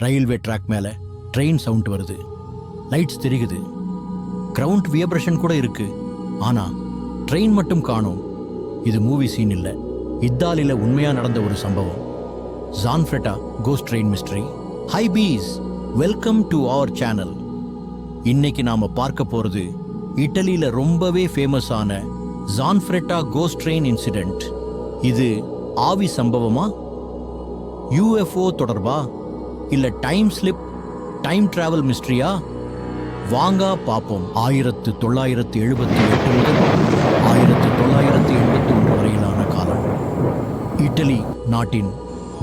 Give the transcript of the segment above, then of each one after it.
Railway track மேல train sound வருது, lights தெரியுது, கிரவுண்ட் வியப்ரேஷன் கூட இருக்கு. ஆனா ட்ரெயின் மட்டும் காணோம். இது மூவி சீன் இல்ல, இத்தாலில உண்மையா நடந்த ஒரு சம்பவம். ஜான்ஃப்ரெட்டா ghost train mystery. Hi peeps, welcome to our channel. இன்னைக்கு நாம பார்க்க போறது இட்டலியில ரொம்பவே ஃபேமஸான ஜான்ஃப்ரெட்டா கோஸ்ட் ட்ரெயின் இன்சிடென்ட். இது ஆவி சம்பவமா, யூஎஃப்ஓ தொடர்பா, இல்ல டைம் ஸ்லிப், டைம் டிராவல் மிஸ்ட்ரியா? வாங்க பாப்போம். 1978 முதல் 1981 வரையிலான காலம். இட்டலி நாட்டின்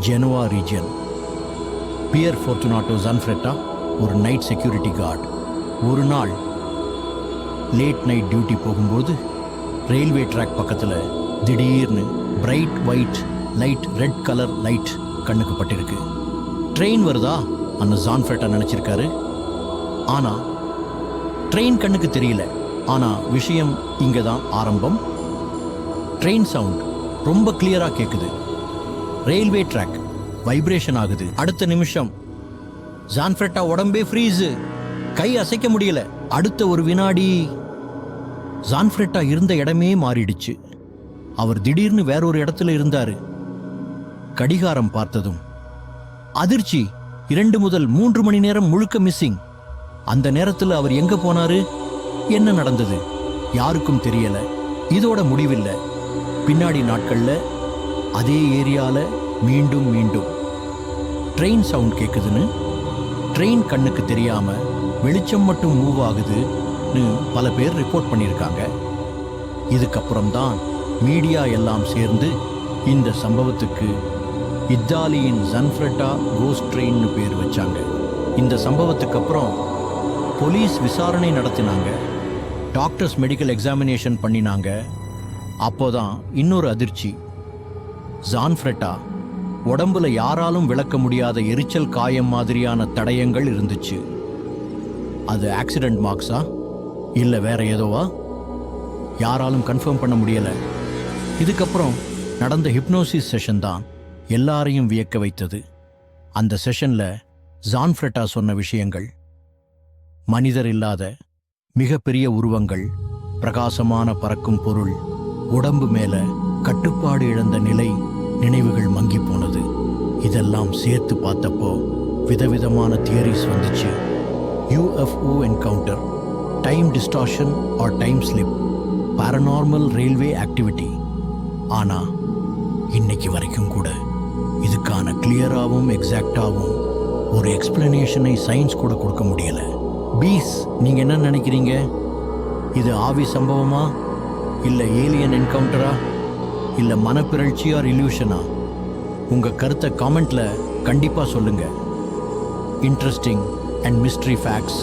Genova region. Pier Fortunato Zanfretta ஒரு நைட் செக்யூரிட்டி கார்டு. ஒரு நாள் லேட் நைட் டியூட்டி போகும்போது ரயில்வே ட்ராக் பக்கத்தில் திடீர்னு bright white light, red colour light கண்ணுக்கு பட்டிருக்கு. ட்ரெயின் வருதா அந்த ஜான்ஃப்ரெட்டா நினைச்சிருக்காரு. ஆனா ட்ரெயின் கண்ணுக்கு தெரியல. ஆனா விஷயம் இங்க தான் ஆரம்பம். ட்ரெயின் சவுண்ட் ரொம்ப கிளியரா கேக்குது. ரயில்வே ட்ராக் வைப்ரேஷன் ஆகுது. அடுத்த நிமிஷம் ஜான்ஃப்ரெட்டா உடம்பே ஃப்ரீஸ், கை அசைக்க முடியல. அடுத்த ஒரு வினாடி ஜான்ஃப்ரெட்டா இருந்த இடமே மாறிடுச்சு. அவர் திடீர்னு வேறொரு இடத்துல இருந்தாரு. கடிகாரம் பார்த்ததும் அதிர்ச்சி. 2 முதல் 3 மணி நேரம் முழுக்க மிஸ்ஸிங். அந்த நேரத்தில் அவர் எங்க போனாரு, என்ன நடந்தது யாருக்கும் தெரியல. இதோட முடிவில்லை. பின்னாடி நாட்கள்ல அதே ஏரியால மீண்டும் மீண்டும் ட்ரெயின் சவுண்ட் கேக்குதுன்னு, ட்ரெயின் கண்ணுக்கு தெரியாம வெளிச்சம் மட்டும் மூவ் ஆகுதுன்னு பல பேர் ரிப்போர்ட் பண்ணியிருக்காங்க. இதுக்கப்புறம் தான் மீடியா எல்லாம் சேர்ந்து இந்த சம்பவத்துக்கு இத்தாலியின் ஜான்ஃப்ரெட்டா கோஸ்ட் ட்ரெயின்னு பேர் வச்சாங்க. இந்த சம்பவத்துக்கு அப்புறம் போலீஸ் விசாரணை நடத்தினாங்க, டாக்டர்ஸ் மெடிக்கல் எக்ஸாமினேஷன் பண்ணினாங்க. அப்போதான் இன்னொரு அதிர்ச்சி. ஜான்ஃப்ரெட்டா உடம்புல யாராலும் விளக்க முடியாத எரிச்சல் காயம் மாதிரியான தடயங்கள் இருந்துச்சு. அது ஆக்சிடென்ட் மார்க்ஸா இல்ல வேற ஏதோவா, யாராலும் கன்ஃபார்ம் பண்ண முடியல. இதுக்கப்புறம் நடந்த ஹிப்னோசிஸ் செஷன் தான் எல்லாரையும் வியக்க வைத்தது. அந்த செஷன்ல ஜான்ஃப்ரெட்டா சொன்ன விஷயங்கள், மனிதர் இல்லாத மிகப்பெரிய உருவங்கள், பிரகாசமான பறக்கும் பொருள், உடம்பு மேல கட்டுப்பாடு இழந்த நிலை, நினைவுகள் மங்கி போனது. இதெல்லாம் சேர்த்து பார்த்தப்போ விதவிதமான தியரிஸ் வந்துச்சு. UFO encounter, time distortion or time slip, paranormal railway activity. ஆனா இன்னைக்கு வரைக்கும் கூட இதுக்கான கிளியராகவும் எக்ஸாக்டாகவும் ஒரு எக்ஸ்பிளனேஷனை சயின்ஸ் கூட கொடுக்க முடியல. பீஸ், நீங்க என்ன நினைக்கிறீங்க? இது ஆவி சம்பவமா, இல்ல ஏலியன் என்கவுண்டரா, இல்ல மனப்பிறழ்ச்சி ஆர் இல்யூஷனா? உங்க கருத்தை காமெண்ட்ல கண்டிப்பா சொல்லுங்க. இன்ட்ரெஸ்டிங் அண்ட் மிஸ்ட்ரி ஃபேக்ட்ஸ்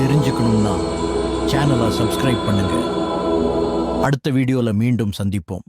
தெரிஞ்சுக்கணும்னா சேனலை சப்ஸ்கிரைப் பண்ணுங்க. அடுத்த வீடியோல மீண்டும் சந்திப்போம்.